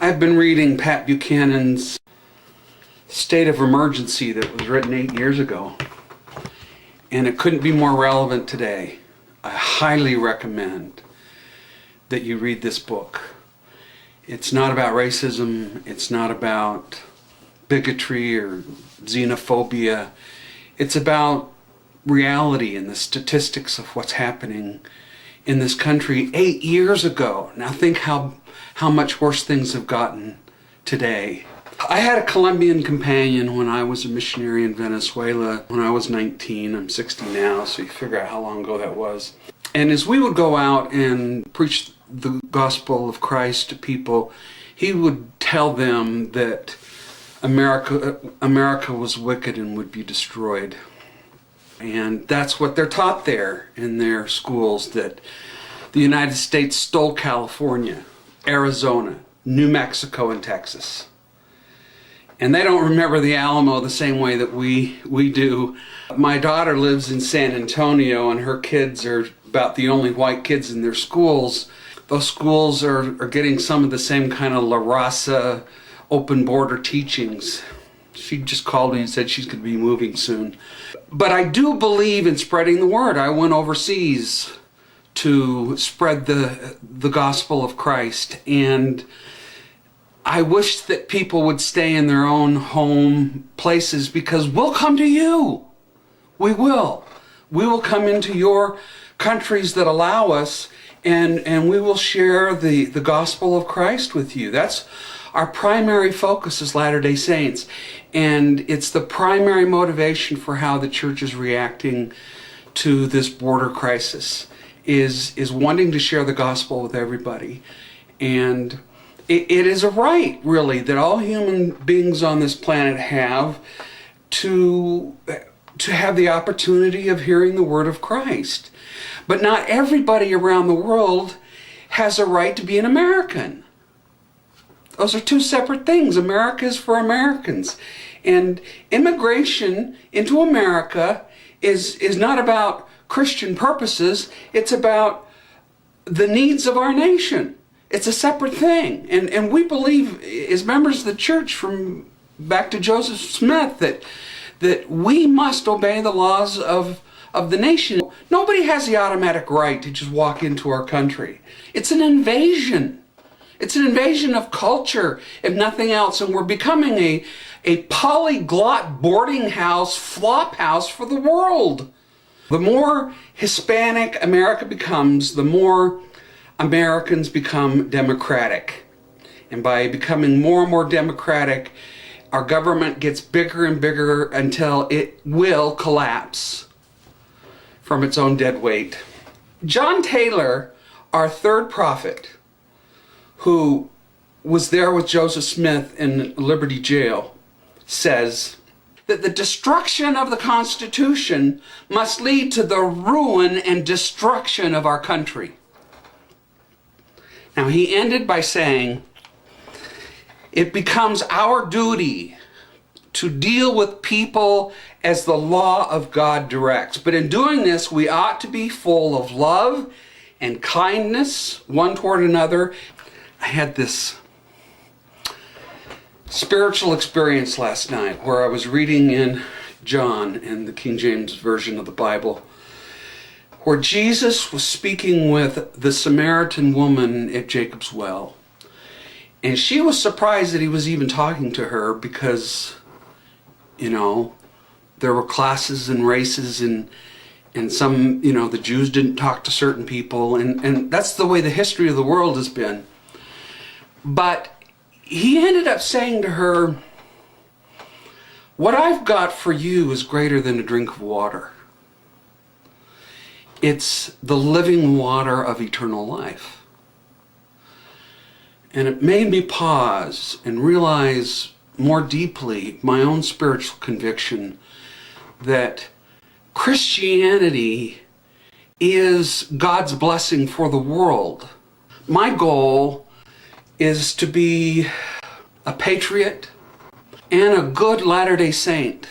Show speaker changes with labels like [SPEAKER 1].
[SPEAKER 1] I've been reading Pat Buchanan's State of Emergency that was written 8 years ago, and it couldn't be more relevant today. I highly recommend that you read this book. It's not about racism, it's not about bigotry or xenophobia. It's about reality and the statistics of what's happening in this country 8 years ago. Now think how much worse things have gotten today. I had a Colombian companion when I was a missionary in Venezuela when I was 19. I'm 60 now, so you figure out how long ago that was. And as we would go out and preach the gospel of Christ to people, he would tell them that America was wicked and would be destroyed. And that's what they're taught there in their schools, that the United States stole California, Arizona, New Mexico, and Texas. And they don't remember the Alamo the same way that we do. My daughter lives in San Antonio, and her kids are about the only white kids in their schools. Those schools are getting some of the same kind of La Raza, open border teachings. She just called me and said she's going to be moving soon. But I do believe in spreading the word. I went overseas to spread the gospel of Christ, and I wish that people would stay in their own home places, because we'll come to you. We will. We will come into your countries that allow us, and we will share the gospel of Christ with you. That's our primary focus as Latter-day Saints, and it's the primary motivation for how the church is reacting to this border crisis, is wanting to share the gospel with everybody. And it is a right, really, that all human beings on this planet have to have the opportunity of hearing the word of Christ. But not everybody around the world has a right to be an American. Those are two separate things. America is for Americans. And immigration into America is not about Christian purposes. It's about the needs of our nation. It's a separate thing. And we believe, as members of the church from back to Joseph Smith, that we must obey the laws of the nation. Nobody has the automatic right to just walk into our country. It's an invasion. It's an invasion of culture, if nothing else. And we're becoming a polyglot boarding house, flop house for the world. The more Hispanic America becomes, the more Americans become democratic. And by becoming more and more democratic, our government gets bigger and bigger until it will collapse from its own dead weight. John Taylor, our third prophet, who was there with Joseph Smith in Liberty Jail, says that the destruction of the Constitution must lead to the ruin and destruction of our country. Now, he ended by saying, it becomes our duty to deal with people as the law of God directs. But in doing this, we ought to be full of love and kindness one toward another. I had this spiritual experience last night where I was reading in John, in the King James Version of the Bible, where Jesus was speaking with the Samaritan woman at Jacob's well. And she was surprised that he was even talking to her, because, there were classes and races, and some, the Jews didn't talk to certain people, and that's the way the history of the world has been. But he ended up saying to her, what I've got for you is greater than a drink of water. It's the living water of eternal life. And it made me pause and realize more deeply my own spiritual conviction that Christianity is God's blessing for the world. My goal is to be a patriot and a good Latter-day Saint.